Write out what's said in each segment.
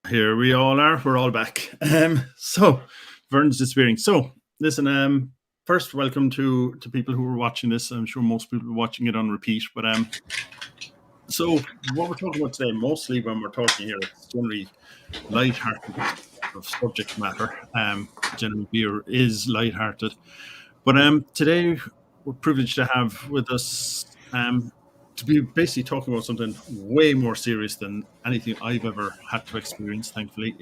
Here we all are. We're all back. So Vern's disappearing. So listen. First, welcome to people who are watching this. I'm sure most people are watching it on repeat. But so what we're talking about today, mostly when we're talking here, it's generally light-hearted of subject matter. Generally, beer is light-hearted. But today we're privileged to have with us to be basically talking about something way more serious than anything I've ever had to experience, thankfully,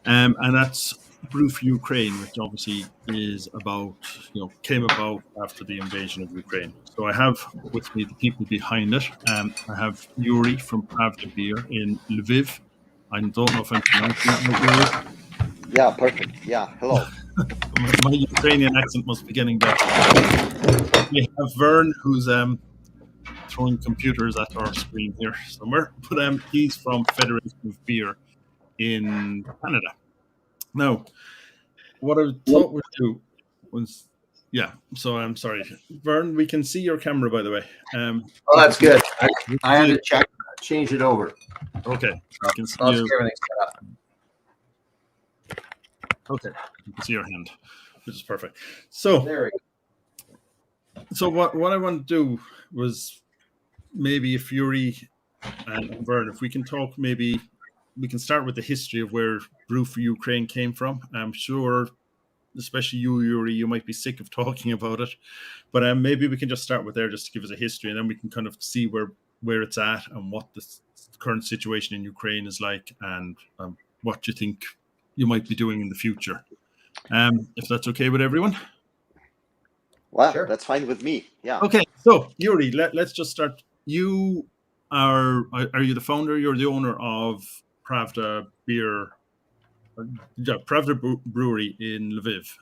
and that's Brew For Ukraine, which obviously is about, came about after the invasion of Ukraine. So I have with me the people behind it. I have Yuri from Pravda Beer in Lviv. I don't know if I'm pronouncing it right, Yuri. Yeah, perfect. Yeah, hello. My Ukrainian accent must be getting better. We have Vern, who's throwing computers at our screen here somewhere, but he's from Federation of Beer in Canada. Now, what I thought we'd do was, yeah. So I'm sorry, Vern. We can see your camera, by the way. Oh, that's good. I had you. to change it over. Okay, we can see I'll you. see everything set up. Okay, you can see your hand, which is perfect. So There we go. So what I want to do was maybe if Yuri and Vern, if we can talk, maybe we can start with the history of where Brew For Ukraine came from. I'm sure, especially you, Yuri, you might be sick of talking about it, but maybe we can just start with there, just to give us a history, and then we can kind of see where it's at and what the current situation in Ukraine is like, and what you think you might be doing in the future. If that's okay with everyone. Well, Sure. That's fine with me. Yeah. Okay, so Yuri, let's just start. You are you the founder? You're the owner of Pravda Beer, Pravda Brewery in Lviv,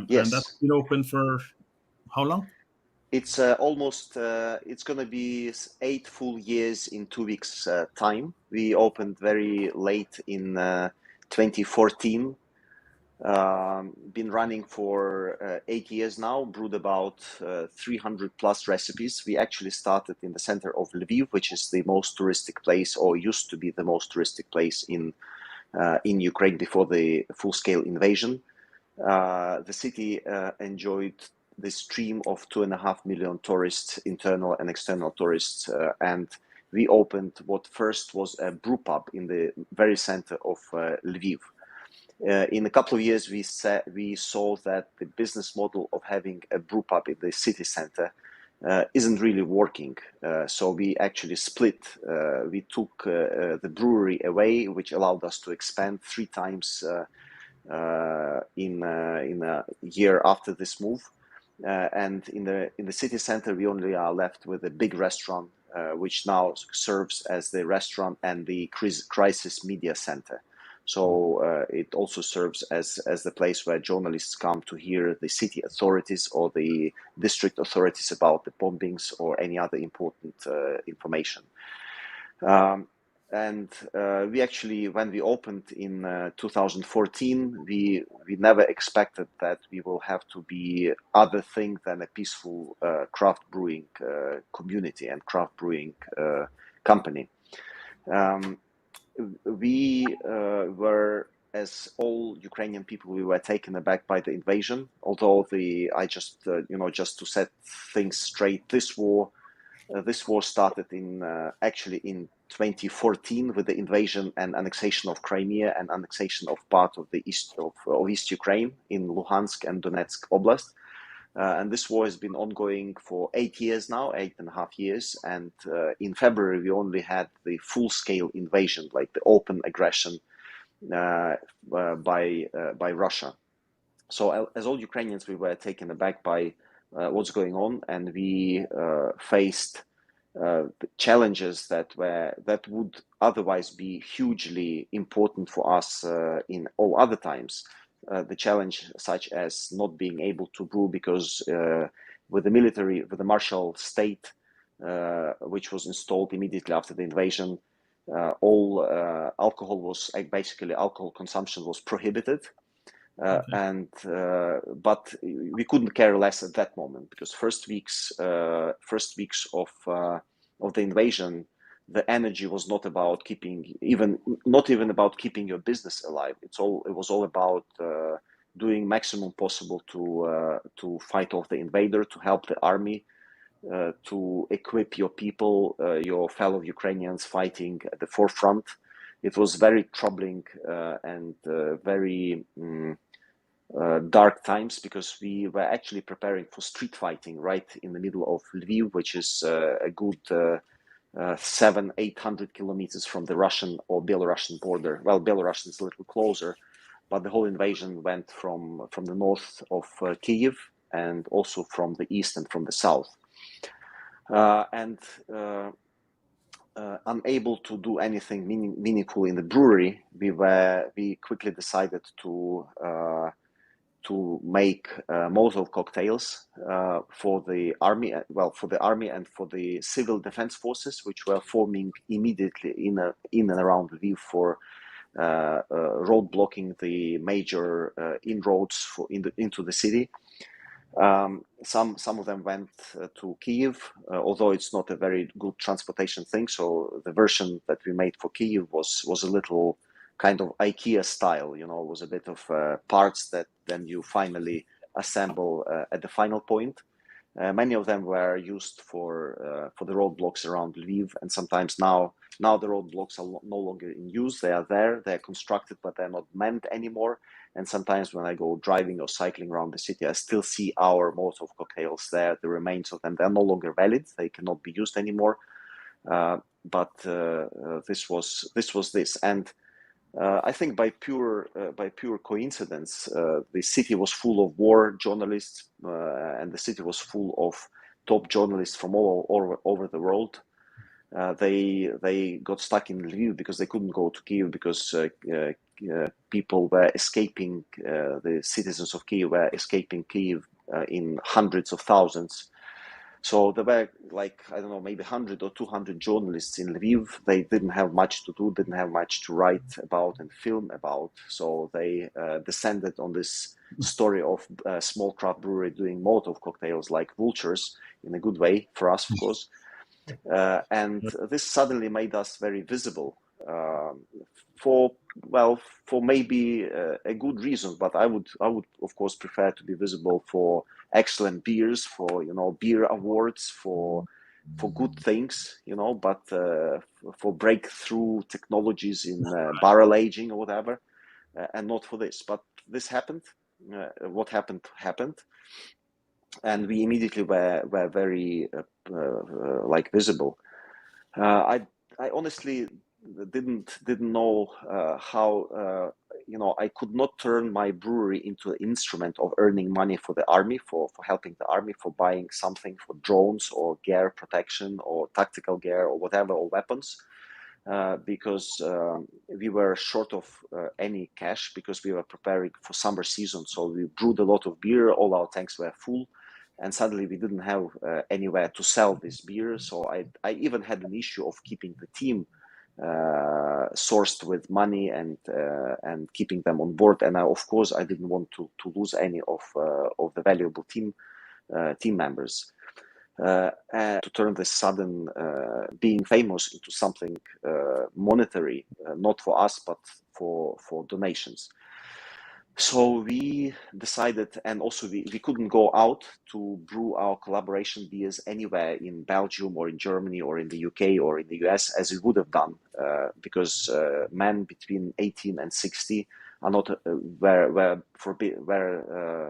Yes. and that's been open for how long? It's almost, it's going to be 8 full years in 2 weeks' time. We opened very late in 2014. Been running for 8 years now, brewed about 300 plus recipes. We actually started in the center of Lviv, which is the most touristic place, or used to be the most touristic place in Ukraine before the full-scale invasion. The city enjoyed the stream of 2.5 million tourists, internal and external tourists, and we opened what first was a brew pub in the very center of Lviv. In a couple of years, we saw that the business model of having a brew pub in the city center isn't really working. So we actually split. We took the brewery away, which allowed us to expand 3 times in a year after this move. And in the city center, we only are left with a big restaurant, which now serves as the restaurant and the crisis media center. So it also serves as the place where journalists come to hear the city authorities or the district authorities about the bombings or any other important information. And we actually, when we opened in 2014, we never expected that we will have to be other thing than a peaceful craft brewing community and craft brewing company. We were, as all Ukrainian people, we were taken aback by the invasion. Although just to set things straight, this war started actually in 2014 with the invasion and annexation of Crimea and annexation of part of the east of East Ukraine in Luhansk and Donetsk Oblast. And this war has been ongoing for 8 years now, 8.5 years. And in February, we only had the full-scale invasion, like the open aggression by Russia. So as all Ukrainians, we were taken aback by what's going on, and we faced challenges that would otherwise be hugely important for us in all other times. The challenge such as not being able to brew because with the martial state, which was installed immediately after the invasion, all alcohol consumption was prohibited. But we couldn't care less at that moment, because first weeks of the invasion, the energy was not about not even about keeping your business alive. It was all about doing maximum possible to fight off the invader, to help the army, to equip your people, your fellow Ukrainians fighting at the forefront. It was very troubling and very dark times, because we were actually preparing for street fighting right in the middle of Lviv, which is a good 700-800 kilometers from the Russian or Belarusian border. Well, Belarus is a little closer, but the whole invasion went from the north of Kyiv, and also from the east and from the south. Unable to do anything meaningful in the brewery, we quickly decided to make Molotov cocktails for the army, and for the civil defense forces, which were forming immediately in and around Lviv for road blocking the major inroads into the city. Some of them went to Kyiv, although it's not a very good transportation thing. So the version that we made for Kyiv was a little kind of IKEA style, it was a bit of parts that then you finally assemble at the final point. Many of them were used for the roadblocks around Lviv, and sometimes now the roadblocks are no longer in use. They are there, they're constructed, but they're not manned anymore. And sometimes when I go driving or cycling around the city, I still see our Molotov cocktails there, the remains of them. They're no longer valid, they cannot be used anymore. But this was this. And I think by pure coincidence, the city was full of war journalists, and the city was full of top journalists from all over the world. They got stuck in Lviv because they couldn't go to Kyiv, because people were escaping. The citizens of Kyiv were escaping Kyiv in hundreds of thousands. So there were, like, I don't know, maybe 100 or 200 journalists in Lviv. They didn't have much to do, didn't have much to write about and film about. So they descended on this story of a small craft brewery doing Molotov cocktails like vultures, in a good way for us, of course. And this suddenly made us very visible for maybe a good reason. But I would of course prefer to be visible for excellent beers, for beer awards, for good things, but for breakthrough technologies in barrel aging or whatever, and not for this. But this happened. What happened, and we immediately were very visible. I honestly didn't know how I could not turn my brewery into an instrument of earning money for the army, for helping the army, for buying something for drones or gear protection or tactical gear or whatever, or weapons, because we were short of any cash, because we were preparing for summer season. So we brewed a lot of beer, all our tanks were full, and suddenly we didn't have anywhere to sell this beer. So I even had an issue of keeping the team sourced with money and keeping them on board. And of course I didn't want to lose any of the valuable team members. And to turn this sudden being famous into something monetary, not for us but for donations. So we decided, and also we couldn't go out to brew our collaboration beers anywhere in Belgium or in Germany or in the UK or in the US as we would have done, because men between 18 and 60 are not were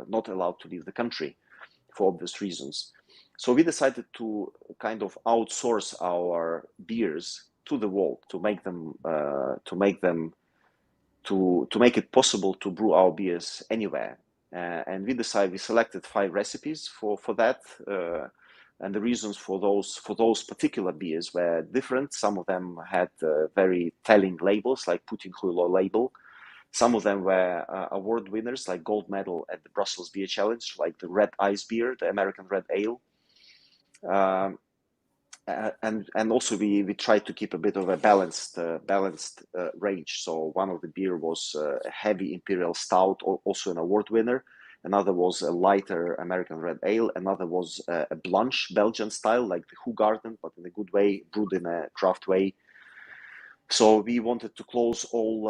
not allowed to leave the country for obvious reasons. So we decided to kind of outsource our beers to the world, to make it possible to brew our beers anywhere. And we selected 5 recipes for that, and the reasons for those particular beers were different. Some of them had very telling labels, like Putin Khuilo label. Some of them were award winners, like gold medal at the Brussels Beer Challenge, like the Red Ice beer, the American Red Ale. And also we tried to keep a bit of a balanced range. So one of the beer was a heavy imperial stout, also an award winner, Another was a lighter American red ale. Another was a Blanche Belgian style, like the Hoegaarden, but in a good way, brewed in a craft way. So we wanted to close all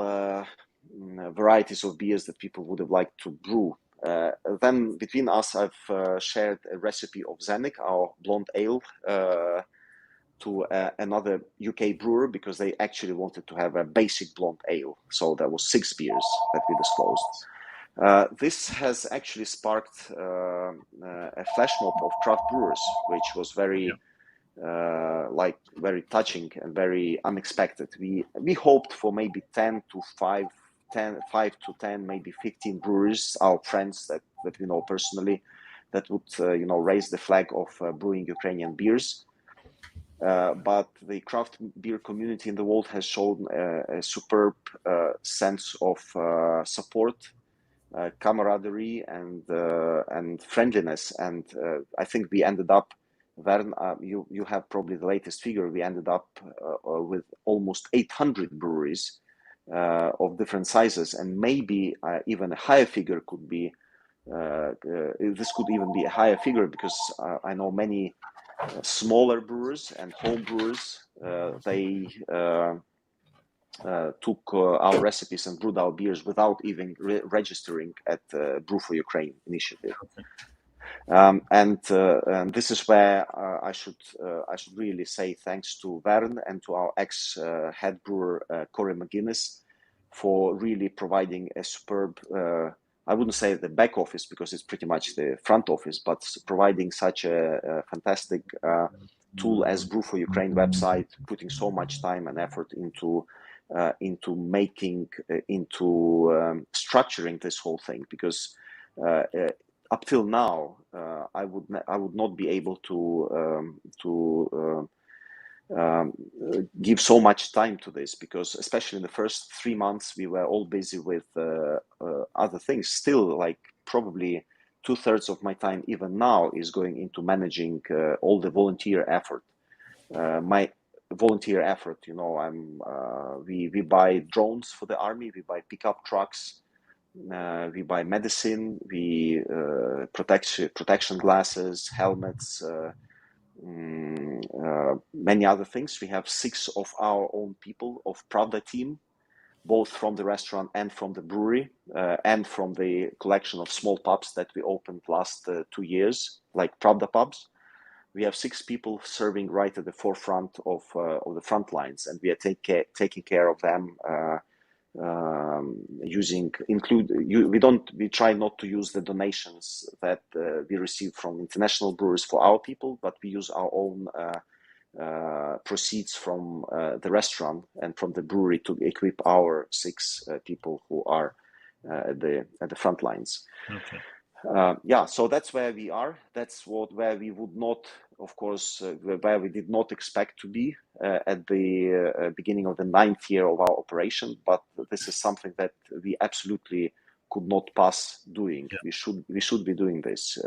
varieties of beers that people would have liked to brew. Then between us, I've shared a recipe of Zenik, our blonde ale, to another UK brewer, because they actually wanted to have a basic blonde ale. So there was 6 beers that we disclosed. This has actually sparked a flash mob of craft brewers, which was very very touching and very unexpected. We hoped for maybe 5 to 10, maybe 15 brewers, our friends that we know personally, that would raise the flag of brewing Ukrainian beers. But the craft beer community in the world has shown a superb sense of support, camaraderie, and friendliness. And I think we ended up, Vern, you have probably the latest figure. We ended up with almost 800 breweries of different sizes, and maybe even a higher figure could be. This could even be a higher figure, because I know many smaller brewers and home brewers. They took our recipes and brewed our beers without even registering at Brew For Ukraine initiative. Okay. And this is where I should really say thanks to Vern and to our ex head brewer Corey McGuinness for really providing a superb, I wouldn't say the back office, because it's pretty much the front office, but providing such a fantastic tool as Brew For Ukraine website, putting so much time and effort into making, structuring this whole thing, because up till now, I would not be able to give so much time to this, because especially in the first 3 months we were all busy with other things. Still, like probably 2/3 of my time even now is going into managing all the volunteer effort. My volunteer effort, we buy drones for the army, we buy pickup trucks, we buy medicine, we protection glasses, helmets, many other things. We have 6 of our own people of Pravda team, both from the restaurant and from the brewery, and from the collection of small pubs that we opened last 2 years, like Pravda pubs. We have 6 people serving right at the forefront of the front lines, and we are taking care of them. We try not to use the donations that we receive from international brewers for our people, but we use our own proceeds from the restaurant and from the brewery to equip our 6 people who are at the front lines. Okay. So that's where we are. That's where we would not, of course, where we did not expect to be at the beginning of the 9th year of our operation. But this is something that we absolutely could not pass doing. Yeah. We should be doing this,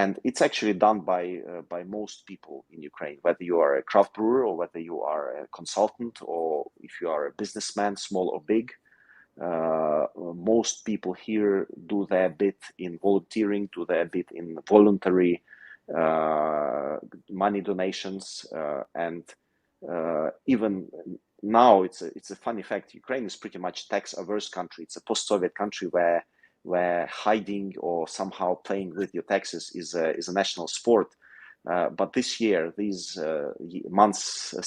and it's actually done by most people in Ukraine, whether you are a craft brewer or whether you are a consultant or if you are a businessman, small or big. Most people here do their bit in volunteering, do their bit in voluntary money donations, and even now it's a funny fact. Ukraine is pretty much tax-averse country. It's a post-Soviet country where hiding or somehow playing with your taxes is a national sport. But this year, these months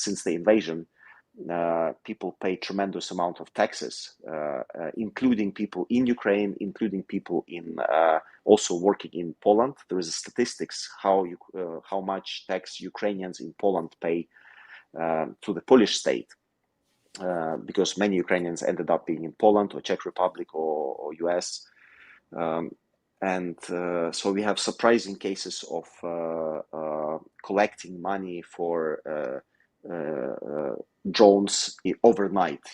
since the invasion, people pay tremendous amount of taxes, including people in Ukraine, including people in also working in Poland. There is a statistics how much tax Ukrainians in Poland pay to the Polish state, because many Ukrainians ended up being in Poland or Czech Republic or US. So we have surprising cases of collecting money for drones overnight,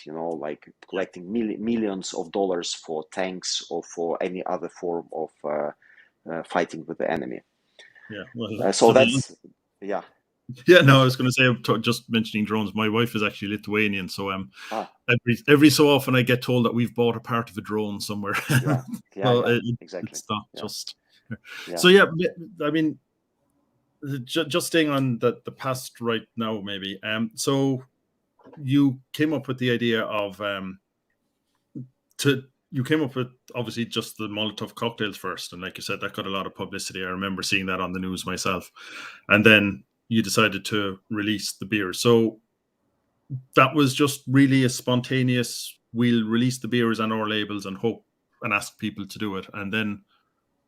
like collecting millions of dollars for tanks or for any other form of fighting with the enemy. Yeah, well, So that's, yeah. Yeah, no, I was going to say, just mentioning drones. My wife is actually Lithuanian, so Ah, every so often I get told that we've bought a part of a drone somewhere. yeah, yeah, So yeah, exactly. it's not Yeah, just. yeah. So yeah, I mean, just staying on the past right now, maybe. So you came up with the idea of you came up with obviously just the Molotov cocktails first, and like you said, that got a lot of publicity. I remember seeing that on the news myself, and then you decided to release the beer. So that was just really a spontaneous. We'll release the beers on our labels and hope and ask people to do it. And then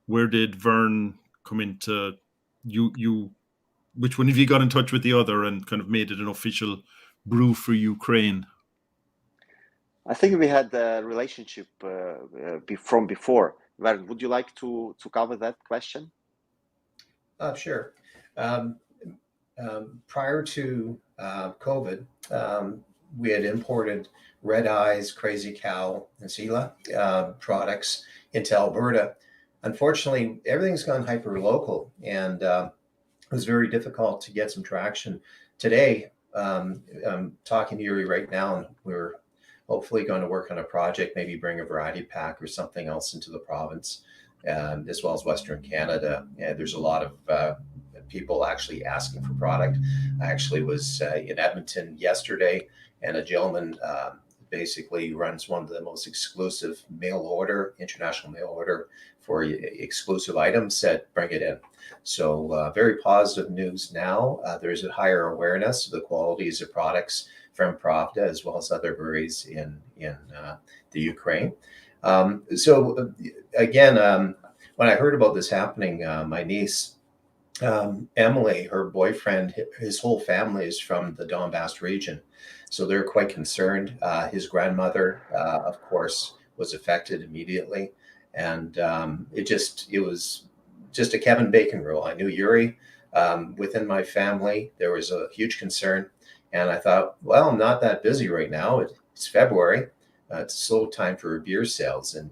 where did Vern come into you? Which one of you got in touch with the other and kind of made it an official Brew for Ukraine? I think we had a relationship from before. Vern, would you like to cover that question? Sure. Um, Prior to COVID, we had imported Red Eyes, Crazy Cow, and Sela products into Alberta. Unfortunately, everything's gone hyper local, and it was very difficult to get some traction. Today, I'm talking to Yuri right now, and we're hopefully going to work on a project, maybe bring a variety pack or something else into the province, as well as Western Canada. There's a lot of people actually asking for product. I actually was in Edmonton yesterday, and a gentleman basically runs one of the most exclusive international mail order for exclusive items, said bring it in. So very positive news now. There's a higher awareness of the qualities of products from Pravda as well as other breweries in the Ukraine. So again, when I heard about this happening, my niece, Emily, her boyfriend, his whole family is from the Donbass region. So they're quite concerned. His grandmother, of course, was affected immediately. And it was just a Kevin Bacon rule. I knew Yuri. Within my family, there was a huge concern. And I thought, well, I'm not that busy right now. It's February. It's a slow time for beer sales in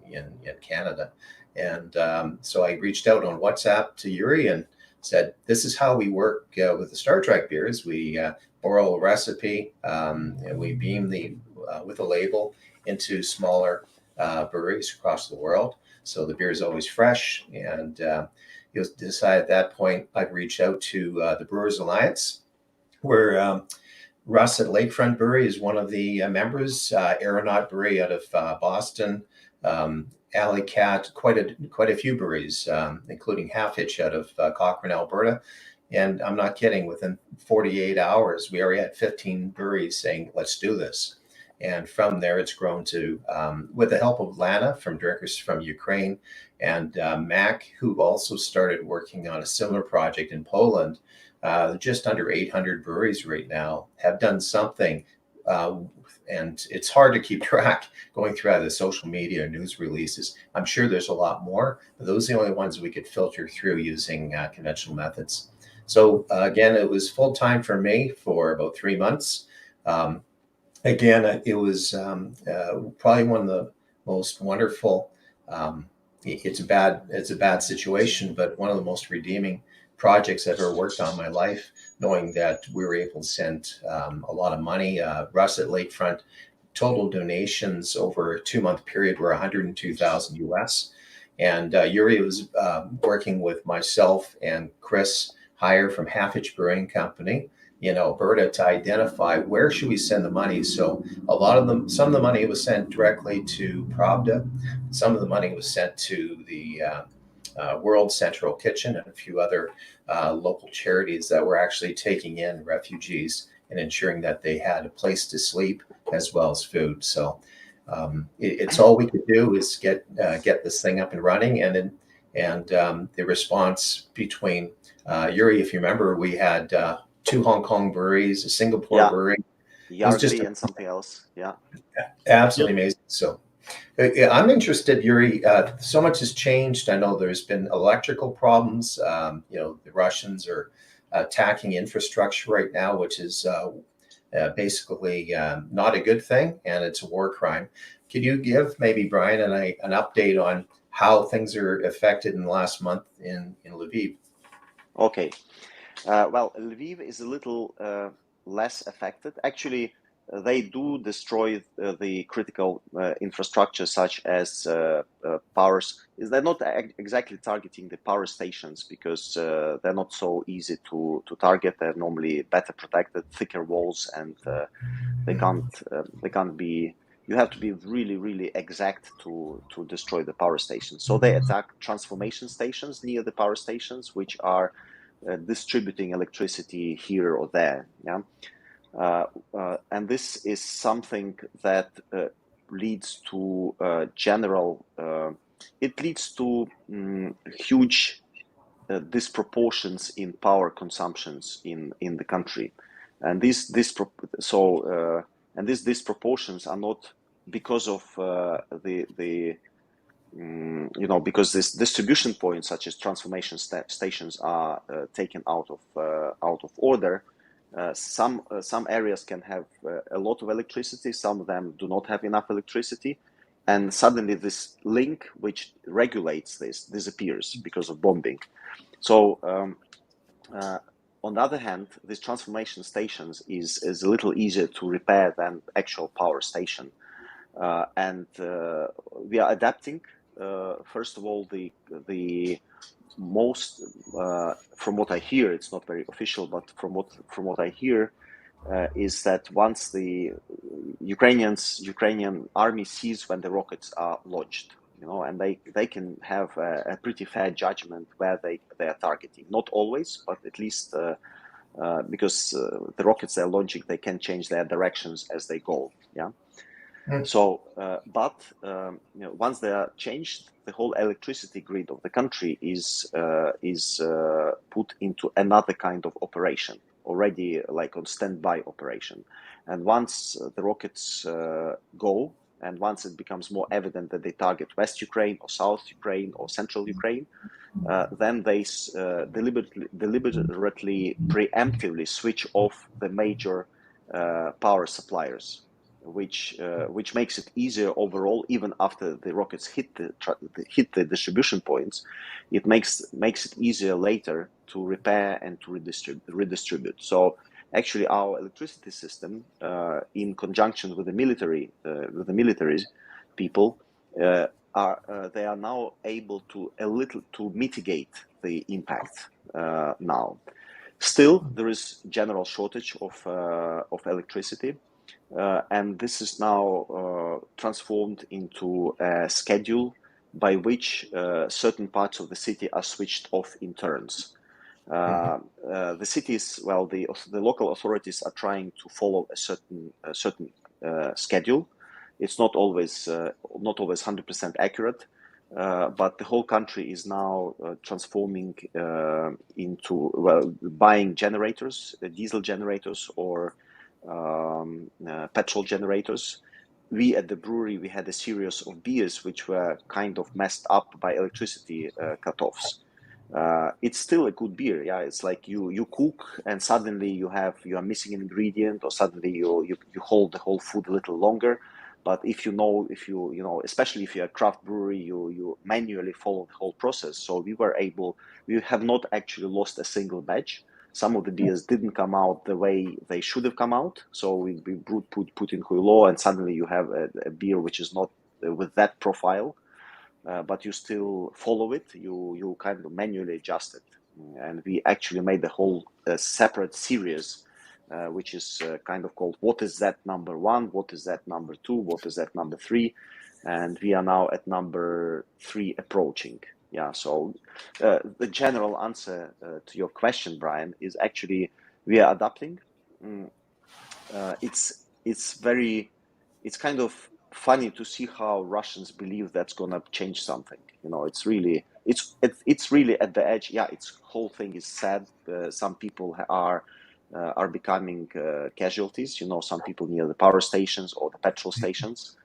Canada. And so I reached out on WhatsApp to Yuri and said, this is how we work with the Star Trek beers. We borrow a recipe and we beam with a label into smaller breweries across the world. So the beer is always fresh. And you decided at that point, I'd reach out to the Brewers Alliance, where Russ at Lakefront Brewery is one of the members. Aeronaut Brewery out of Boston. Alley Cat, quite a few breweries, including Half Hitch out of Cochrane, Alberta. And I'm not kidding, within 48 hours, we already had 15 breweries saying, let's do this. And from there, it's grown to, with the help of Lana from Drinkers from Ukraine and Mac, who also started working on a similar project in Poland. Just under 800 breweries right now have done something. And it's hard to keep track going through the social media news releases. I'm sure there's a lot more, but those are the only ones we could filter through using conventional methods. So again, it was full time for me for about 3 months. Again, it was probably one of the most wonderful. It's a bad situation, but one of the most redeeming projects I've ever worked on in my life, knowing that we were able to send a lot of money. Russ at Lakefront, total donations over a 2-month period were 102,000 US. And Yuri was working with myself and Chris Heyer from Half Hitch Brewing Company in Alberta to identify where should we send the money. So some of the money was sent directly to Pravda. Some of the money was sent to the World Central Kitchen and a few other local charities that were actually taking in refugees and ensuring that they had a place to sleep as well as food. So it's all we could do is get this thing up and running. And the response between Yuri, if you remember, we had 2 Hong Kong breweries, a Singapore brewery. Yardley and something else. Yeah. Absolutely amazing. So I'm interested, Yuri. So much has changed. I know there's been electrical problems. The Russians are attacking infrastructure right now, which is basically not a good thing, and it's a war crime. Could you give maybe Brian and I an update on how things are affected in the last month in Lviv? Okay. Well, Lviv is a little less affected. Actually, they do destroy the critical infrastructure, such as powers. They're not exactly targeting the power stations because they're not so easy to target. They're normally better protected, thicker walls, and they can't be. You have to be really, really exact to destroy the power stations. So they attack transformation stations near the power stations, which are distributing electricity here or there. Yeah, and this is something that leads to general. It leads to huge disproportions in power consumptions in the country, and these disproportions are not because of because this distribution points, such as transformation stations, are taken out of order. Some areas can have a lot of electricity. Some of them do not have enough electricity, and suddenly this link, which regulates this, disappears because of bombing. So on the other hand, these transformation stations is a little easier to repair than actual power station, and we are adapting. First of all, the most from what I hear, it's not very official, but from what I hear, is that once the Ukrainian army sees when the rockets are launched, and they can have a pretty fair judgment where they are targeting. Not always, but at least because the rockets they're launching, they can change their directions as they go. Yeah. So, but once they are changed, the whole electricity grid of the country is put into another kind of operation, already like on standby operation. And once the rockets go, and once it becomes more evident that they target West Ukraine or South Ukraine or Central Ukraine, then they deliberately, preemptively switch off the major power suppliers, which makes it easier overall. Even after the rockets hit the distribution points, it makes it easier later to repair and to redistribute. So actually, our electricity system, in conjunction with the military people, they are now able to mitigate the impact now. Still, there is general shortage of electricity. And this is now transformed into a schedule by which certain parts of the city are switched off in turns. The cities, well, the local authorities are trying to follow a certain schedule. It's not always 100% accurate, but the whole country is now transforming into buying generators, diesel generators, or petrol generators. We at the brewery, we had a series of beers which were kind of messed up by electricity cutoffs. It's still a good beer. Yeah, it's like you cook and suddenly you are missing an ingredient, or suddenly you hold the whole food a little longer. But if you know, especially if you're a craft brewery, you manually follow the whole process. So we have not actually lost a single batch. Some of the beers didn't come out the way they should have come out. So we brewed, put in Huilo, and suddenly you have a beer which is not with that profile. But you still follow it. You kind of manually adjust it, and we actually made the whole separate series, which is kind of called "What is that number one? What is that number two? What is that number three?" And we are now at number 3 approaching. Yeah. So the general answer to your question, Brian, is actually we are adapting. It's kind of funny to see how Russians believe that's gonna change something. It's really at the edge. Yeah, its whole thing is sad. Some people are becoming casualties. Some people near the power stations or the petrol stations.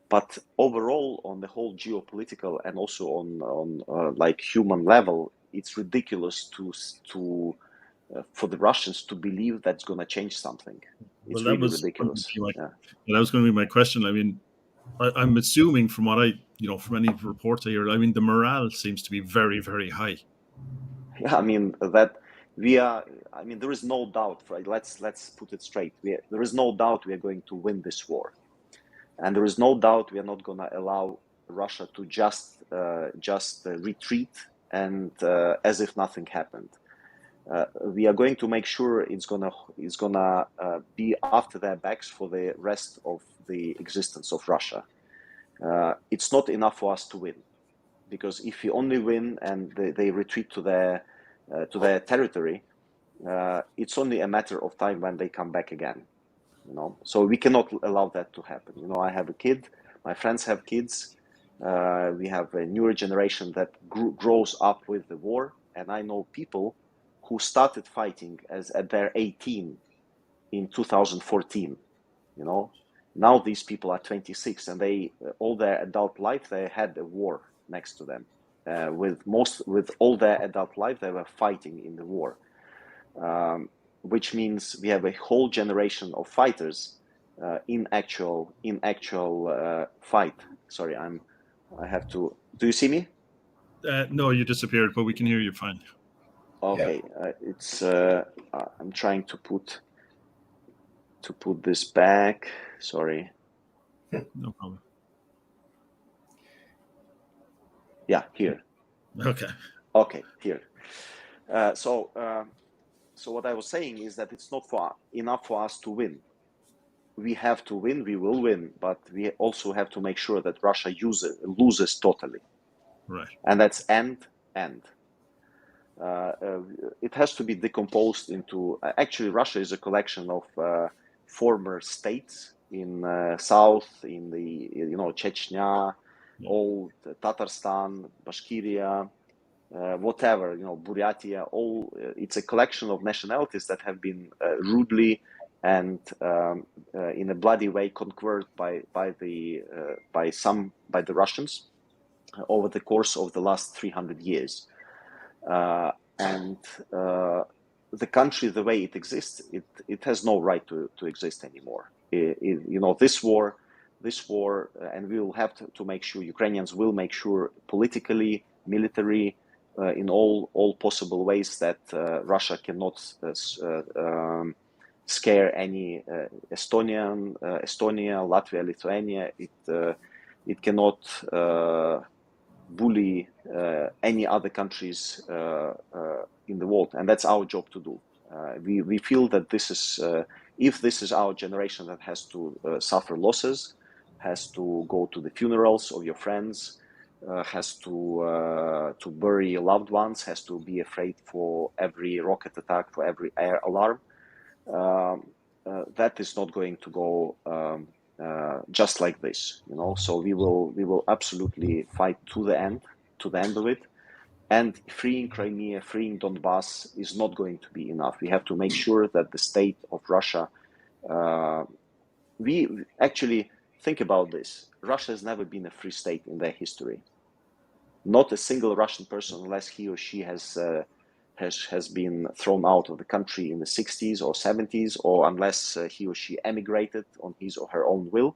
But overall, on the whole geopolitical and also on like human level, it's ridiculous for the Russians to believe that's going to change something. It's really ridiculous. That was going to be my question. I mean, I'm assuming from what from any reports I hear, I mean, the morale seems to be very, very high. Yeah, I mean, that we are. I mean, there is no doubt. Right? Let's put it straight. There is no doubt we are going to win this war, and there is no doubt we are not going to allow Russia to just retreat and as if nothing happened. We are going to make sure it's gonna be after their backs for the rest of the existence of Russia. It's not enough for us to win, because if we only win and they retreat to their territory, it's only a matter of time when they come back again. So we cannot allow that to happen. I have a kid. My friends have kids. We have a newer generation that grows up with the war, and I know people who started fighting at their 18 in 2014. Now these people are 26, and they all their adult life they had a war next to them. With all their adult life they were fighting in the war, which means we have a whole generation of fighters in actual fight. Sorry, I have to. Do you see me? No, you disappeared, but we can hear you fine. Okay, I'm trying to put this back. Sorry. No problem. Yeah, here. Okay, here. So what I was saying is that it's not enough for us to win. We have to win. We will win, but we also have to make sure that Russia loses totally. Right. And that's end. It has to be decomposed into. Actually, Russia is a collection of former states in south, in the Chechnya, old Tatarstan, Bashkiria, whatever, Buryatia. It's a collection of nationalities that have been rudely and in a bloody way conquered by the Russians over the course of the last 300 years. And the country, the way it exists, it has no right to exist anymore. This war, and we will have to make sure, Ukrainians will make sure politically, military, in all possible ways that Russia cannot scare any Estonia, Latvia, Lithuania. It cannot bully any other countries in the world, and that's our job to do. We feel that this is if this is our generation that has to suffer losses, has to go to the funerals of your friends, has to bury your loved ones, has to be afraid for every rocket attack, for every air alarm. That is not going to go just like this, So we will absolutely fight to the end of it. And freeing Crimea, freeing Donbass is not going to be enough. We have to make sure that the state of Russia. We actually think about this. Russia has never been a free state in their history. Not a single Russian person, unless he or she has been thrown out of the country in the 60s or 70s, or unless he or she emigrated on his or her own will.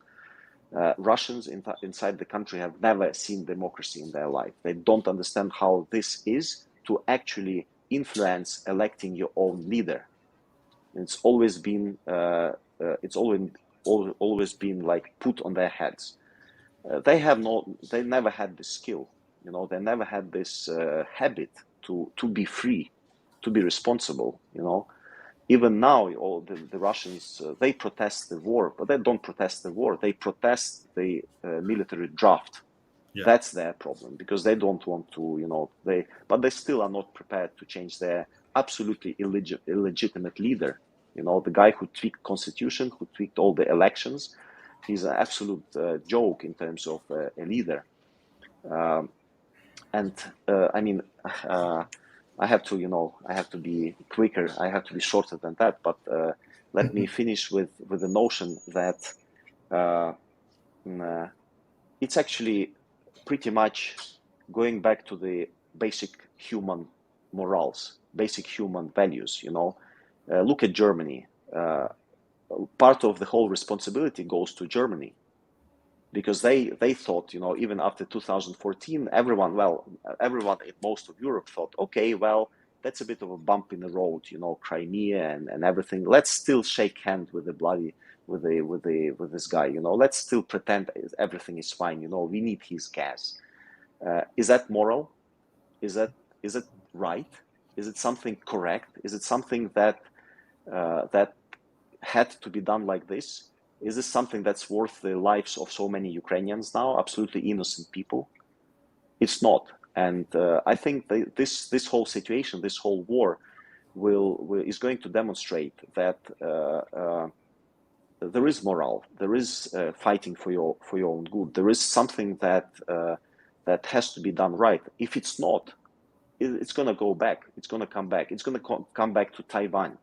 Russians inside the country have never seen democracy in their life. They don't understand how this is to actually influence electing your own leader. It's always been always been like put on their heads. They never had the skill. They never had this habit to be free, to be responsible. Even now, all the Russians, they protest the war, but they don't protest the war. They protest the military draft. Yeah. That's their problem, because they don't want to, but they still are not prepared to change their absolutely illegitimate leader. The guy who tweaked constitution, who tweaked all the elections, he's an absolute joke in terms of a leader. I have to be quicker. I have to be shorter than that. But let me finish with the notion that it's actually pretty much going back to the basic human morals, basic human values. Look at Germany. Part of the whole responsibility goes to Germany, because they thought, even after 2014, everyone in most of Europe thought, okay, well, that's a bit of a bump in the road, Crimea and everything. Let's still shake hands with with this guy, Let's still pretend everything is fine, We need his gas. Is that moral? Is it right? Is it something correct? Is it something that had to be done like this? Is this something that's worth the lives of so many Ukrainians now, absolutely innocent people? It's not. And I think this whole situation, this whole war, is going to demonstrate that there is morale, there is fighting for your own good. There is something that has to be done right. If it's not, it's going to go back. It's going to come back. It's going to come back to Taiwan.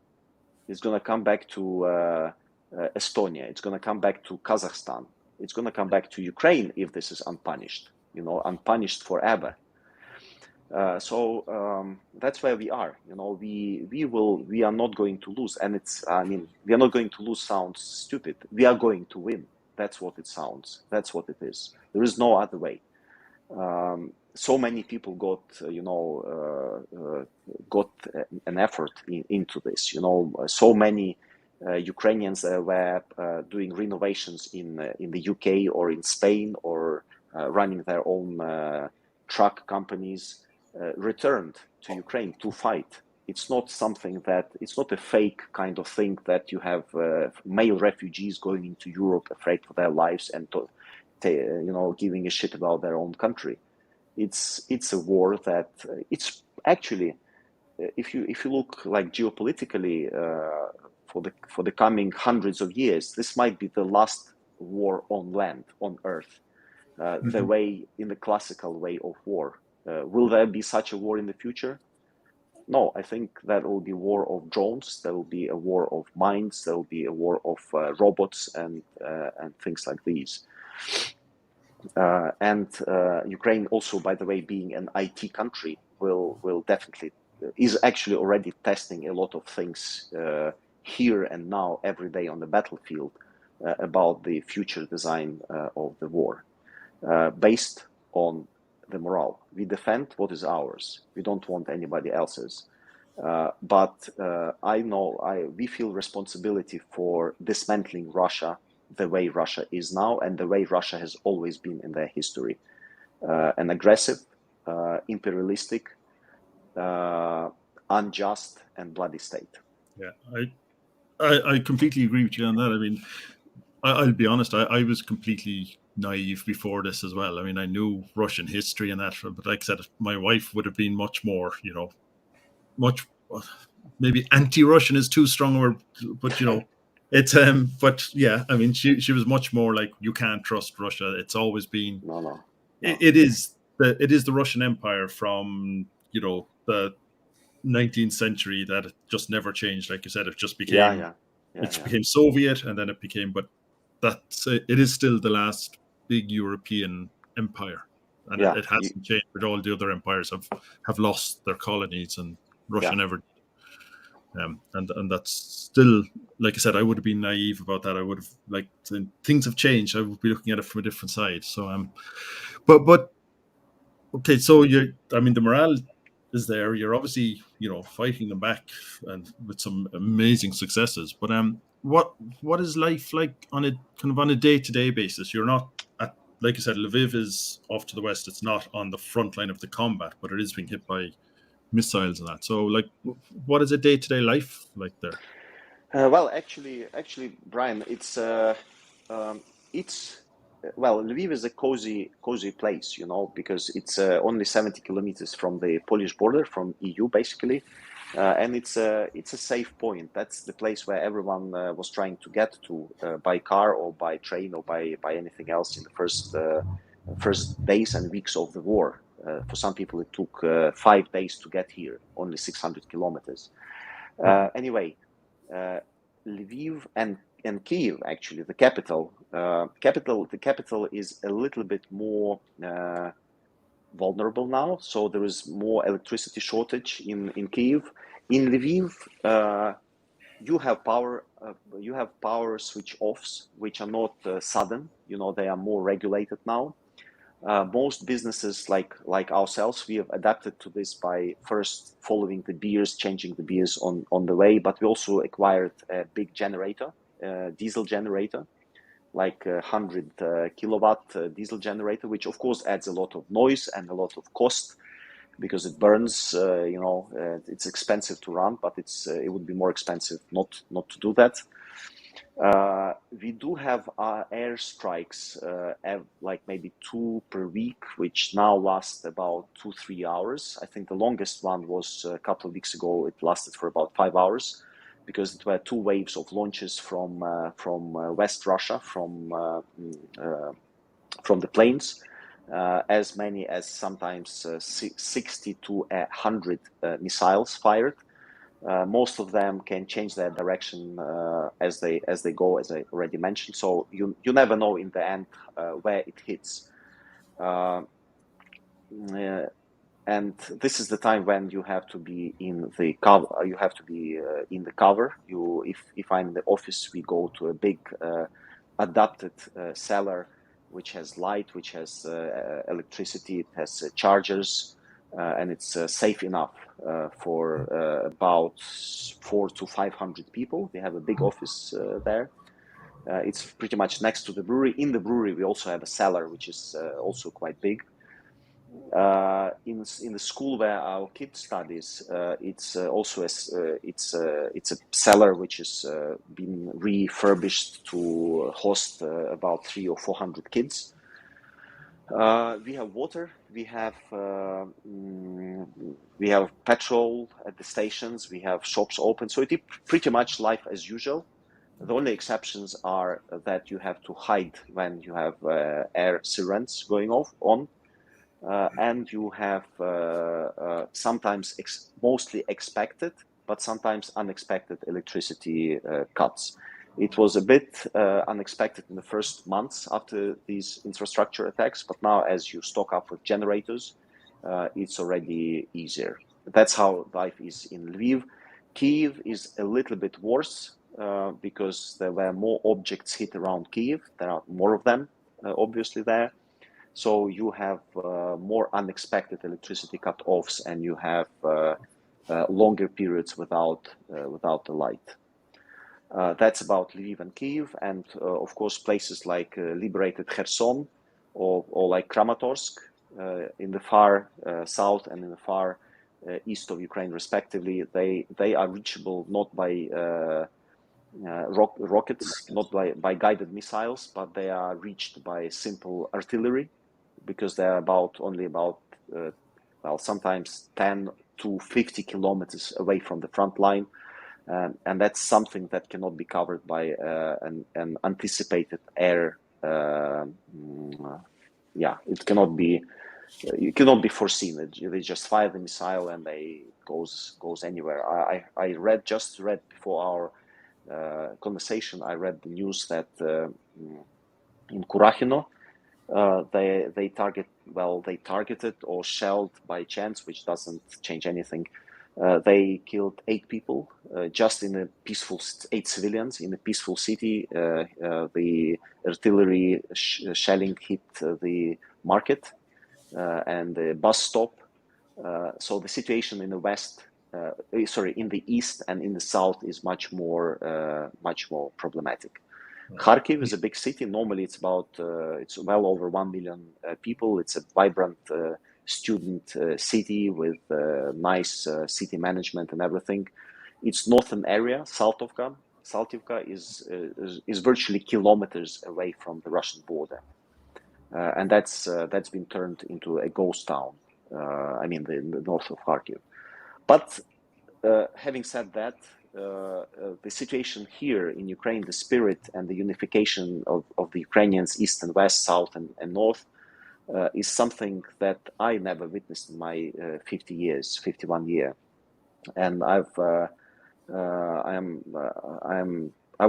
It's going to come back to Estonia. It's going to come back to Kazakhstan. It's going to come back to Ukraine if this is unpunished, unpunished forever. So that's where we are. We are not going to lose, and we are not going to lose. Sounds stupid. We are going to win. That's what it sounds. That's what it is. There is no other way. So many people got an effort into this. So many Ukrainians were doing renovations in the UK or in Spain or running their own truck companies. Returned to Ukraine to fight. It's not something it's not a fake kind of thing that you have male refugees going into Europe afraid for their lives and giving a shit about their own country. It's a war that it's actually, if you look like geopolitically for the coming hundreds of years, this might be the last war on land, on earth, the way, in the classical way of war. Will there be such a war in the future? No, I think that will be war of drones. There will be a war of mines. There will be a war of robots and things like these. And Ukraine, also, by the way, being an IT country, will definitely is actually already testing a lot of things here and now, every day on the battlefield about the future design of the war, based on the morale. We defend what is ours. We don't want anybody else's. But we feel responsibility for dismantling Russia the way Russia is now and the way Russia has always been in their history. An aggressive, imperialistic, unjust and bloody state. Yeah, I completely agree with you on that. I mean, I'll be honest, I was completely naive before this as well. I mean, I knew Russian history and that, but like I said, my wife would have been much more, much, maybe anti-Russian is too strong a word, but it's but yeah, I mean, she was much more like, you can't trust Russia. It's always been No. It is the Russian Empire from the 19th century that it just never changed. Like you said, it just became became Soviet, and then it became, but it is still the last big European empire, and it hasn't changed. But all the other empires have lost their colonies, and Russia never did. And that's still, like I said, I would have been naive about that. I would have things have changed. I would be looking at it from a different side. So but okay, so the morale is there. You're obviously fighting them back and with some amazing successes. But what is life like on a day-to-day basis? You're not at, like I said, Lviv is off to the west. It's not on the front line of the combat, but it is being hit by missiles and that. So what is a day-to-day life like there? Well, actually, Brian, it's Lviv is a cozy place, because it's only 70 kilometers from the Polish border, from EU basically, and it's a safe point. That's the place where everyone was trying to get to by car or by train or by anything else in the first days and weeks of the war. For some people, it took 5 days to get here, only 600 kilometers. Anyway, Lviv and Kyiv, actually, the capital. The capital is a little bit more vulnerable now, so there is more electricity shortage in Kyiv. In Lviv, you have power switch offs, which are not sudden. They are more regulated now. Most businesses like ourselves, we have adapted to this by first following the beers, changing the beers on the way, but we also acquired a big generator, diesel generator, like 100 kilowatt diesel generator, which of course adds a lot of noise and a lot of cost because it burns. It's expensive to run, but it would be more expensive not to do that. We do have air strikes, like maybe 2 per week, which now last about 2-3 hours. I think the longest one was a couple of weeks ago. It lasted for about 5 hours because it were 2 waves of launches from West Russia, from the planes. As many as sometimes 60 to 100 missiles fired. Most of them can change their direction as they go, as I already mentioned. So you never know in the end where it hits. And this is the time when you have to be in the cover. You have to be in the cover. If I'm in the office, we go to a big adapted cellar, which has light, which has electricity, it has chargers, and it's safe enough for about 400 to 500 people. We have a big office there. It's pretty much next to the brewery. In the brewery, we also have a cellar, which is also quite big. In the school where our kid studies, it's also it's a cellar which is been refurbished to host about 300 or 400 kids. We have water, we have petrol at the stations, we have shops open, so it's pretty much life as usual. The only exceptions are that you have to hide when you have air sirens going on. And you have sometimes mostly expected, but sometimes unexpected electricity cuts. It was a bit unexpected in the first months after these infrastructure attacks, but now as you stock up with generators, it's already easier. That's how life is in Lviv. Kyiv is a little bit worse because there were more objects hit around Kyiv. There are more of them, obviously, there. So you have more unexpected electricity cut-offs, and you have longer periods without the light. That's about Lviv and Kyiv, and of course places like liberated Kherson or like Kramatorsk in the far south and in the far east of Ukraine, respectively. They are reachable not by rockets, not by guided missiles, but they are reached by simple artillery, because they're only about sometimes 10 to 50 kilometers away from the front line, and that's something that cannot be covered by an anticipated air. It cannot be foreseen. They just fire the missile and they goes anywhere. I just read before our conversation. I read the news that in Kurahino, they targeted or shelled by chance, which doesn't change anything. They killed 8 people just in a peaceful 8 civilians in a peaceful city. The artillery shelling hit the market and the bus stop. So the situation in the in the east and in the south is much more problematic. Kharkiv is a big city. Normally, it's well over 1 million people. It's a vibrant student city with nice city management and everything. Its northern area, Saltivka is virtually kilometers away from the Russian border, and that's been turned into a ghost town. The north of Kharkiv. But having said that, the situation here in Ukraine, the spirit and the unification of the Ukrainians, east and west, south and north, is something that I never witnessed in my 51 year. And I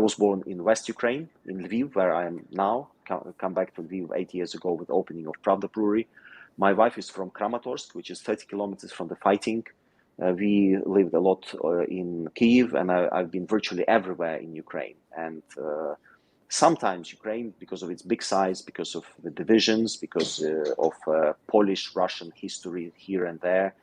was born in West Ukraine, in Lviv, where I am now. Come back to Lviv 8 years ago with the opening of Pravda Brewery. My wife is from Kramatorsk, which is 30 kilometers from the fighting. We lived a lot in Kyiv, and I've been virtually everywhere in Ukraine. And Sometimes Ukraine, because of its big size, because of the divisions, because of Polish-Russian history here and there,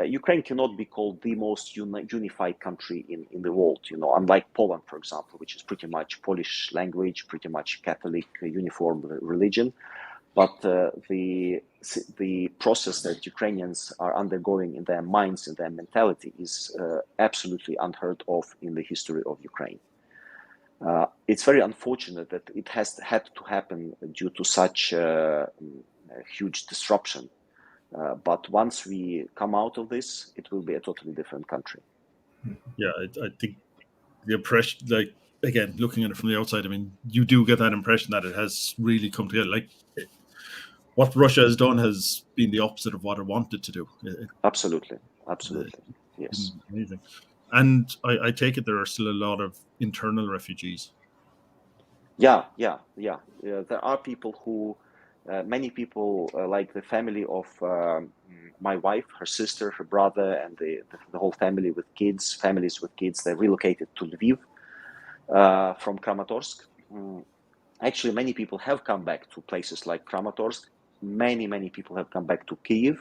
Ukraine cannot be called the most unified country in the world. Unlike Poland, for example, which is pretty much Polish language, pretty much Catholic uniform religion. But the process that Ukrainians are undergoing in their minds and their mentality is absolutely unheard of in the history of Ukraine. It's very unfortunate that it has had to happen due to such huge disruption. But once we come out of this, it will be a totally different country. Yeah, I think the impression, like, again, looking at it from the outside, I mean, you do get that impression that it has really come together. Like, what Russia has done has been the opposite of what it wanted to do. Absolutely. Yes. Amazing. And I take it there are still a lot of internal refugees. Yeah. There are people who, many people, like the family of my wife, her sister, her brother, and the whole family with kids, families with kids, they relocated to Lviv from Kramatorsk. Actually, many people have come back to places like Kramatorsk. Many people have come back to Kyiv.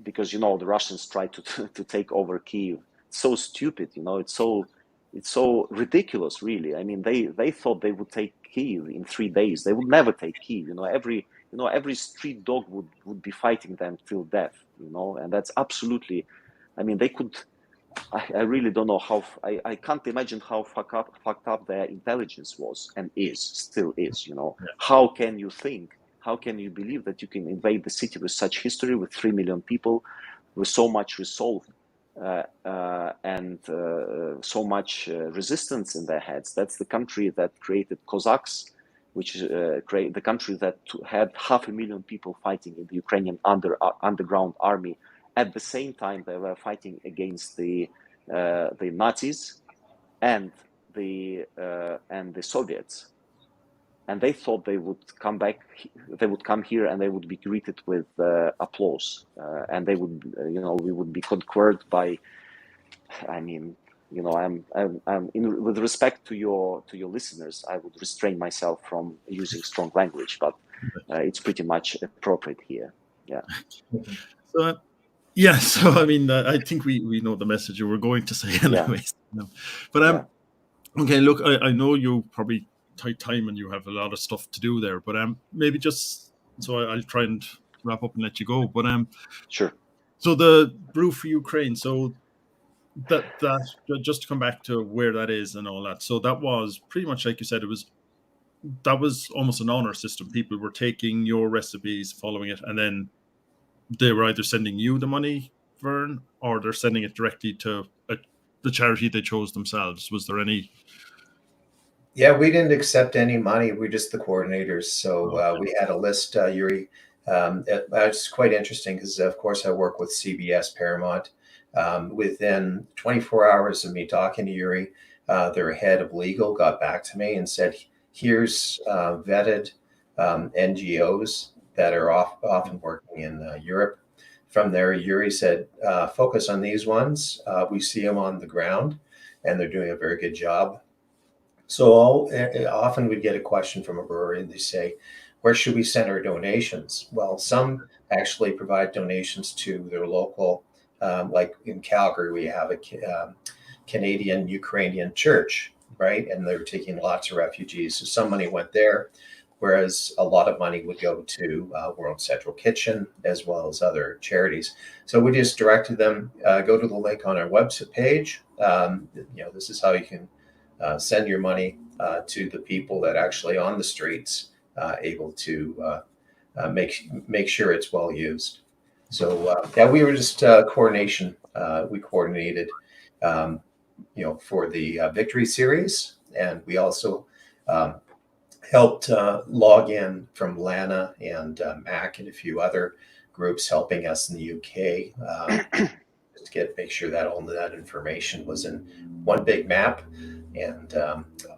Because the Russians tried to take over Kyiv. It's so stupid, it's so ridiculous, really. I mean, they thought they would take Kyiv in 3 days. They would never take Kyiv. Every street dog would be fighting them till death. And that's absolutely. I mean, they could. I really don't know how. I can't imagine how fucked up their intelligence was and still is. Yeah. How can you think? How can you believe that you can invade the city with such history, with 3 million people, with so much resolve and so much resistance in their heads? That's the country that created Cossacks, which is the country that had 500,000 people fighting in the Ukrainian underground army. At the same time, they were fighting against the Nazis and the Soviets. And they thought they would come back. They would come here and they would be greeted with applause, and they would, we would be conquered by. I mean, with respect to your listeners, I would restrain myself from using strong language, but it's pretty much appropriate here. Yeah. So, yeah. So I mean, I think we know the message you were going to say, anyways. Yeah. But okay. Look, I know you probably tight time and you have a lot of stuff to do there, but maybe just so I'll try and wrap up and let you go. But sure. So the Brew for Ukraine. So that just to come back to where that is and all that. So that was pretty much like you said. That was almost an honor system. People were taking your recipes, following it, and then they were either sending you the money, Vern, or they're sending it directly to the charity they chose themselves. Was there any? Yeah, we didn't accept any money. We're just the coordinators. So we had a list, Yuri. It's quite interesting because, of course, I work with CBS Paramount. Within 24 hours of me talking to Yuri, their head of legal got back to me and said, here's vetted NGOs that are often working in Europe. From there, Yuri said, focus on these ones. We see them on the ground and they're doing a very good job. So often we get a question from a brewery and they say, where should we send our donations? Well, some actually provide donations to their local, like in Calgary, we have a Canadian Ukrainian church, right? And they're taking lots of refugees. So some money went there, whereas a lot of money would go to World Central Kitchen as well as other charities. So we just directed them, go to the link on our website page. This is how you can send your money to the people that actually on the streets able to make sure it's well used. So we were just coordination. We coordinated, for the Victory Series, and we also helped log in from Lana and Mac and a few other groups helping us in the UK. Just make sure that all that information was in one big map. And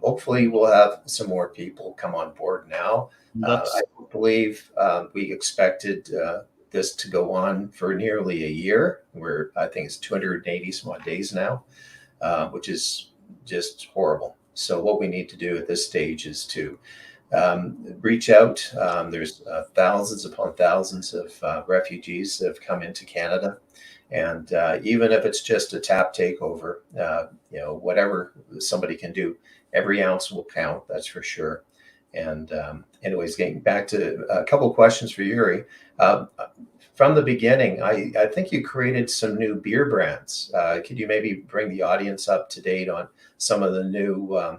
hopefully we'll have some more people come on board now. I believe we expected this to go on for nearly a year. I think it's 280 some odd days now, which is just horrible. So what we need to do at this stage is to reach out. There's thousands upon thousands of refugees that have come into Canada. And even if it's just a tap takeover, whatever somebody can do, every ounce will count, that's for sure. And anyways, getting back to a couple of questions for Yuri. From the beginning, I think you created some new beer brands. Could you maybe bring the audience up to date on some of the new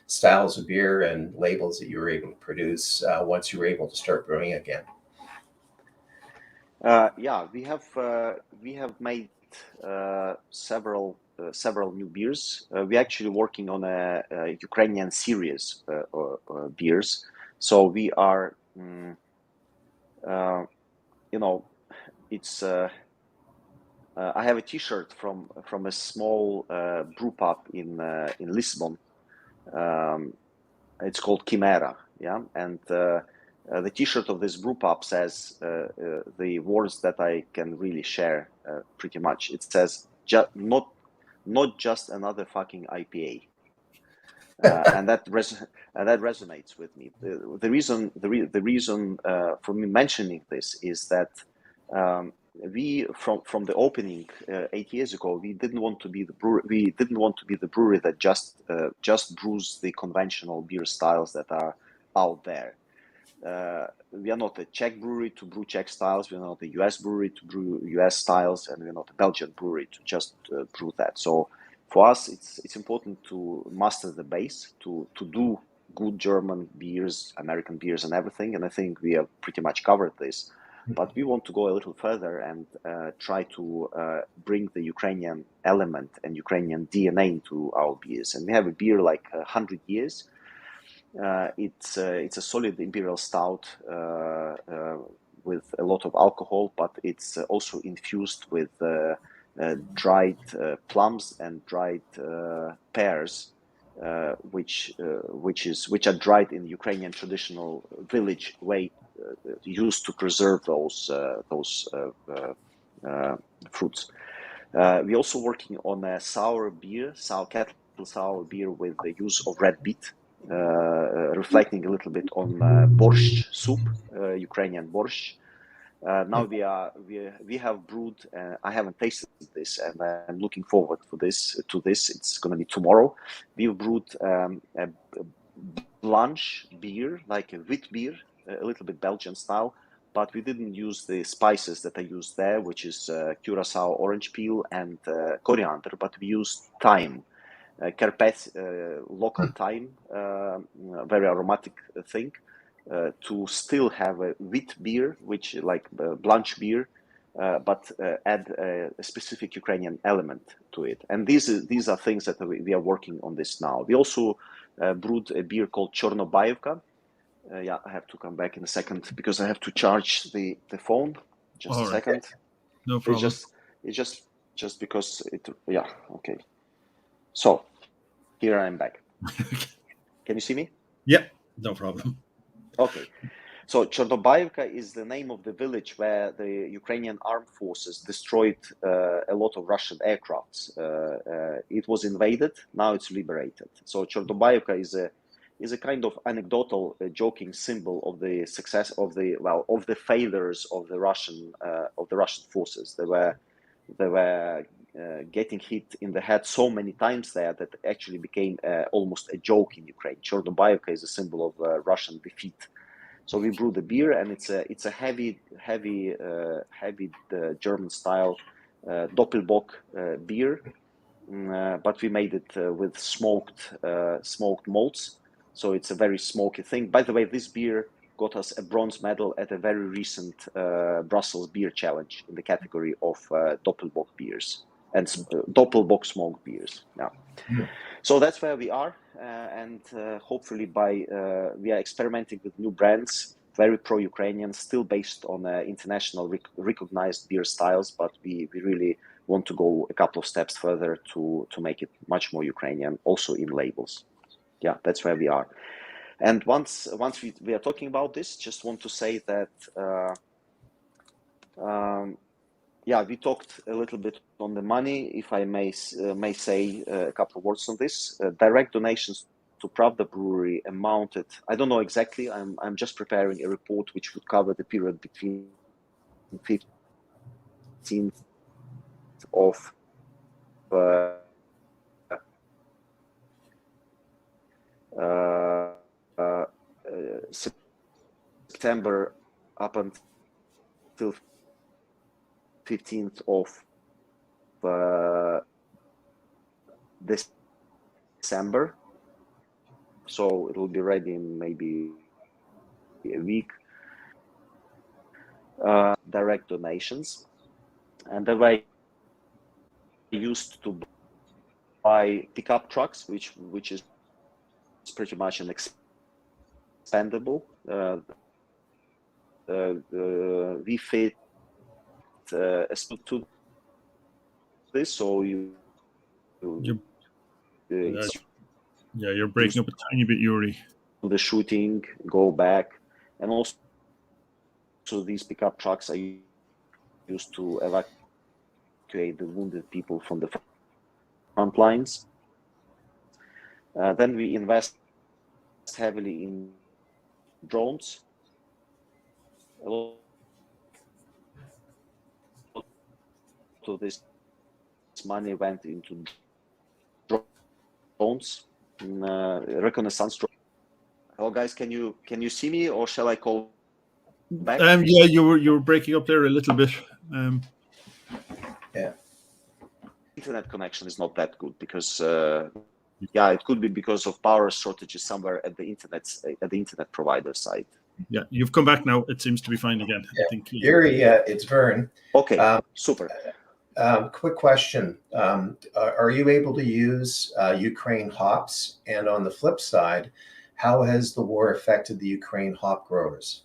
styles of beer and labels that you were able to produce once you were able to start brewing again? Yeah, we have made several new beers. We're actually working on a Ukrainian series beers. So we are, it's. I have a T-shirt from a small brew pub in Lisbon. It's called Chimera, yeah, and the T-shirt of this brew pub says the words that I can really share pretty much. It says not just another fucking IPA, and that resonates with me. The reason for me mentioning this is that we from the opening 8 years ago, we didn't want to be the brewery. We didn't want to be the brewery that just brews the conventional beer styles that are out there. We are not a Czech brewery to brew Czech styles. We are not a US brewery to brew US styles, and we're not a Belgian brewery to just brew that. So for us, it's important to master the base, to do good German beers, American beers, and everything. And I think we have pretty much covered this. But we want to go a little further and try to bring the Ukrainian element and Ukrainian DNA into our beers. And we have a beer like 100 years. It's a solid imperial stout with a lot of alcohol, but it's also infused with dried plums and dried pears, which are dried in Ukrainian traditional village way, used to preserve those fruits. We're also working on a kettle sour beer with the use of red beet, reflecting a little bit on borscht soup, Ukrainian borscht. Now we have brewed. I haven't tasted this, and I'm looking forward to this. It's going to be tomorrow. We've brewed a blanche beer, like a wheat beer, a little bit Belgian style, but we didn't use the spices that I used there, which is curacao, orange peel, and coriander, but we used thyme, local thyme, very aromatic thing, to still have a wheat beer, which like blanche beer, but add a specific Ukrainian element to it. And these are things that we are working on this now. We also brewed a beer called Chornobayevka. Yeah, I have to come back in a second because I have to charge the phone. Just a second. No problem. It's just because it. Yeah. Okay. So here I am back. Can you see me? Yeah. No problem. Okay. So Chornobayevka is the name of the village where the Ukrainian armed forces destroyed a lot of Russian aircrafts. It was invaded. Now it's liberated. So Chornobayevka is a kind of anecdotal, joking symbol of the success of the failures of the Russian forces. They were getting hit in the head so many times there that it actually became almost a joke in Ukraine. Chornobayevka is a symbol of Russian defeat. So we brewed the beer, and it's a heavy German style Doppelbock beer, but we made it with smoked malts. So it's a very smoky thing. By the way, this beer got us a bronze medal at a very recent Brussels Beer Challenge in the category of Doppelbock beers and Doppelbock smoked beers. Yeah. So that's where we are, and hopefully we are experimenting with new brands, very pro-Ukrainian, still based on international recognized beer styles, but we really want to go a couple of steps further to make it much more Ukrainian, also in labels. Yeah, that's where we are. And once we are talking about this, just want to say that we talked a little bit on the money, if I may say a couple of words on this. Direct donations to Pravda Brewery amounted, I don't know exactly, I'm just preparing a report which would cover the period between 15th of September up until 15th of December. So it will be ready in maybe a week. Direct donations, and they were used to buy pickup trucks, which is pretty much an expendable. We fit to this, so you're breaking up a tiny bit, Yuri. The shooting, go back, and also these pickup trucks are used to evacuate the wounded people from the front lines. Then we invest heavily in drones. A lot of this money went into drones, reconnaissance drones. Hello, guys, can you see me, or shall I call back? Yeah, you were breaking up there a little bit. Yeah. Internet connection is not that good because it could be because of power shortages somewhere at the internet provider side. Yeah, you've come back now. It seems to be fine again. Yeah. I think Yuri, it's Vern. Okay, super. Quick question. Are you able to use Ukraine hops? And on the flip side, how has the war affected the Ukraine hop growers?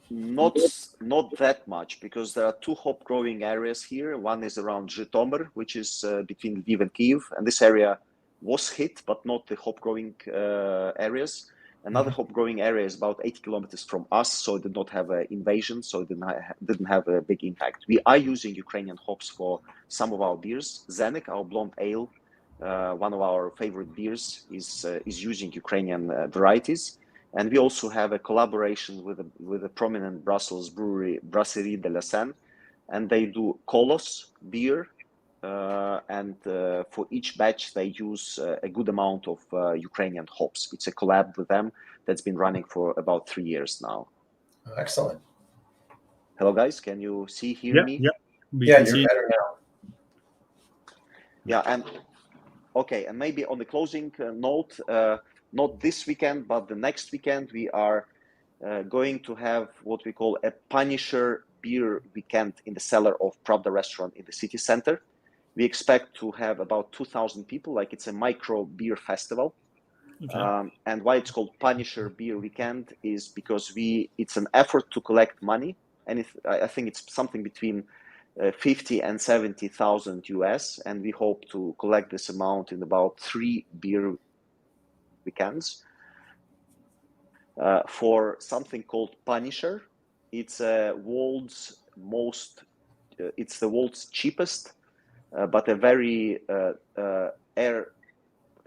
Not that much, because there are two hop growing areas here. One is around Zhytomyr, which is between Lviv and Kyiv, and this area was hit, but not the hop growing areas. Another hop growing area is about 80 kilometers from us, so it did not have an invasion, so it didn't have a big impact. We are using Ukrainian hops for some of our beers. Zenik, our blonde ale, one of our favorite beers, is using Ukrainian varieties. And we also have a collaboration with a prominent Brussels brewery, Brasserie de la Seine, and they do Kolos beer. And for each batch, they use a good amount of Ukrainian hops. It's a collab with them that's been running for about 3 years now. Excellent. Hello, guys. Can you hear me? Yeah, you're better now. Yeah, and okay, and maybe on the closing note, not this weekend, but the next weekend, we are going to have what we call a Punisher beer weekend in the cellar of Pravda restaurant in the city center. We expect to have about 2,000 people, like it's a micro beer festival. Okay. And why it's called Punisher Beer Weekend is because it's an effort to collect money, and I think it's something between 50 and 70,000 US, and we hope to collect this amount in about 3 beer weekends for something called Punisher. It's the world's cheapest, but a very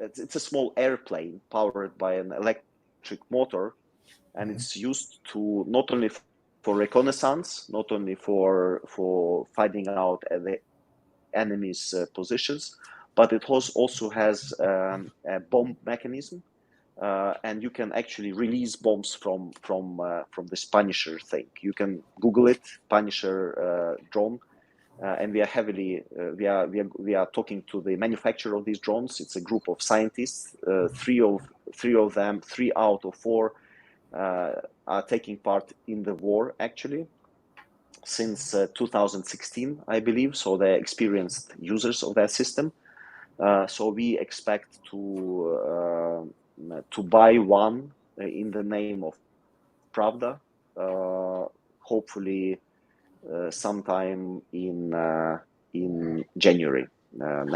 it's a small airplane powered by an electric motor, and it's used to not only for reconnaissance, not only for finding out the enemy's positions, but it also has a bomb mechanism, and you can actually release bombs from this Punisher thing. You can Google it, Punisher drone. And we are heavily we are talking to the manufacturer of these drones. It's a group of scientists. Three out of 4 are taking part in the war actually since 2016, I believe. So they're experienced users of that system. So we expect to buy one in the name of Pravda, hopefully. Sometime in January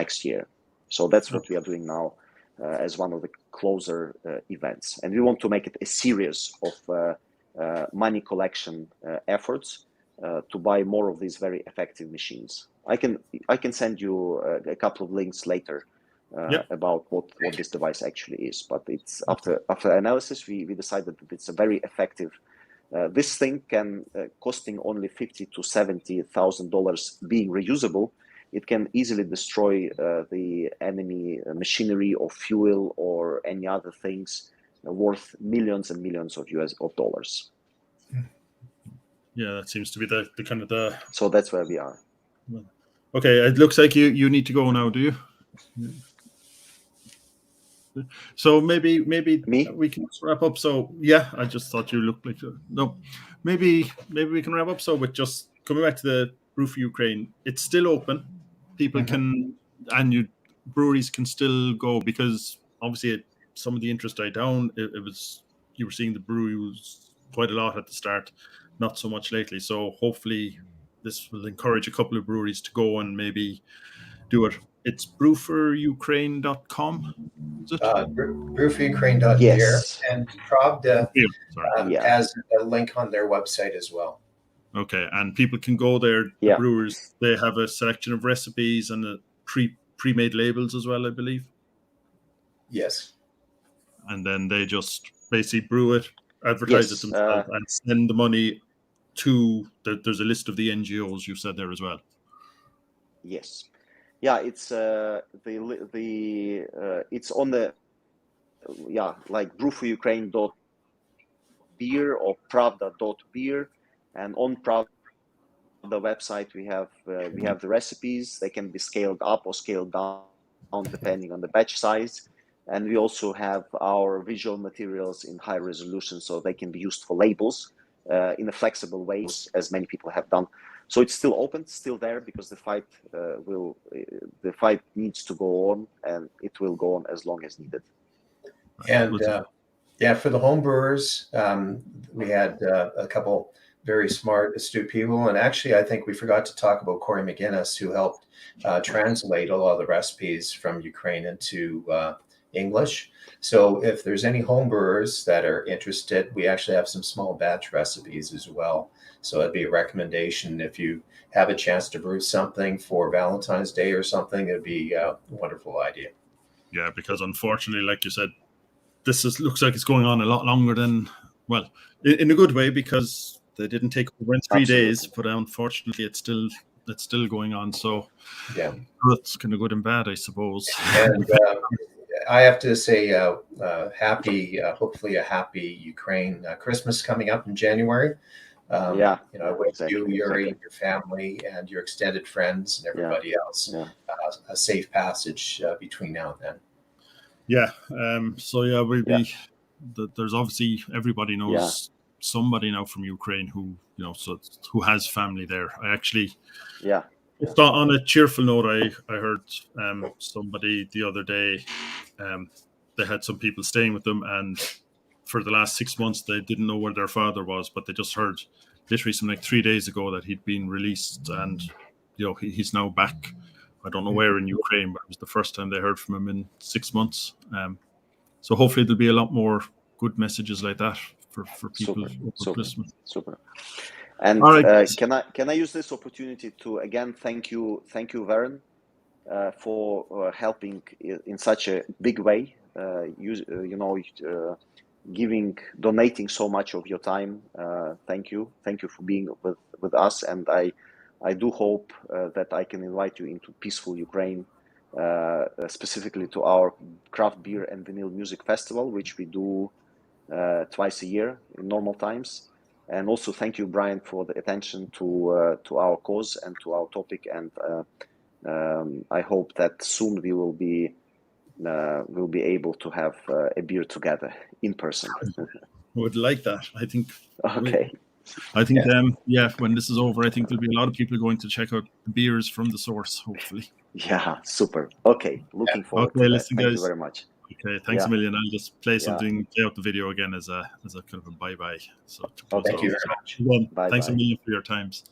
next year. So that's what we are doing now as one of the closer events, and we want to make it a series of money collection efforts to buy more of these very effective machines. I can send you a couple of links later about what this device actually is. But it's after analysis, we decided that it's a very effective. This thing can costing only $50,000 to $70,000 being reusable. It can easily destroy the enemy machinery or fuel or any other things worth millions and millions of US dollars. Yeah, that seems to be the kind of the. So that's where we are. Okay, it looks like you need to go now, do you? So maybe Me? we can wrap up. So yeah, I just thought you looked like no. Maybe we can wrap up. So with just coming back to the Brew for Ukraine, it's still open. People can and breweries can still go, because obviously some of the interest died down. It was, you were seeing the brewery was quite a lot at the start, not so much lately. So hopefully this will encourage a couple of breweries to go and maybe do it. It's brewforukraine.com. Is it? Brewforukraine.beer, Yes. and Pravda Yeah. has a link on their website as well. Okay, and people can go there. The Yeah. brewers, they have a selection of recipes and pre-made labels as well, I believe. Yes. And then they just basically brew it, advertise it themselves, and send the money to. There's a list of the NGOs you said there as well. Yes. Yeah, it's it's on the like brewforukraine.beer or pravda.beer, and on Pravda website we have the recipes. They can be scaled up or scaled down depending on the batch size, and we also have our visual materials in high resolution, so they can be used for labels in a flexible way, as many people have done. So it's still open, still there, because the fight needs to go on, and it will go on as long as needed. And for the home brewers, we had a couple very smart, astute people, and actually, I think we forgot to talk about Corey McGinnis, who helped translate a lot of the recipes from Ukraine into English. So if there's any home brewers that are interested, we actually have some small batch recipes as well. So it'd be a recommendation if you have a chance to brew something for Valentine's Day or something. It'd be a wonderful idea. Yeah, because unfortunately, like you said, looks like it's going on a lot longer than, well, in a good way, because they didn't take over in 3 days, but unfortunately it's still going on. So yeah, that's kind of good and bad, I suppose. And I have to say, hopefully a happy Ukraine Christmas coming up in January. I wish you, Yuri, and your family and your extended friends and everybody else a safe passage between now and then. Yeah. We'll be. There's obviously, everybody knows somebody now from Ukraine who who has family there. I actually. Yeah. On a cheerful note, I heard somebody the other day. They had some people staying with them, and for the last 6 months they didn't know where their father was, but they just heard literally something like 3 days ago that he'd been released, and he's now back. I don't know where in Ukraine, but it was the first time they heard from him in 6 months. So hopefully there'll be a lot more good messages like that for people over Christmas. Super. And right. Can I use this opportunity to again thank you, Vern, for helping in such a big way. Donating so much of your time. Thank you for being with us, and I do hope that I can invite you into peaceful Ukraine, specifically to our craft beer and vinyl music festival, which we do twice a year in normal times. And also thank you, Brian, for the attention to our cause and to our topic. And I hope that soon we will be able to have a beer together in person. I would like that. I think. Okay. When this is over, I think there'll be a lot of people going to check out the beers from the source, hopefully. Yeah, super. Okay, looking forward to that. Listen, Thank guys. you very much. Okay, thanks a million. I'll just play something, play out the video again as a kind of a bye-bye. So thank you very much. Thanks a million for your times.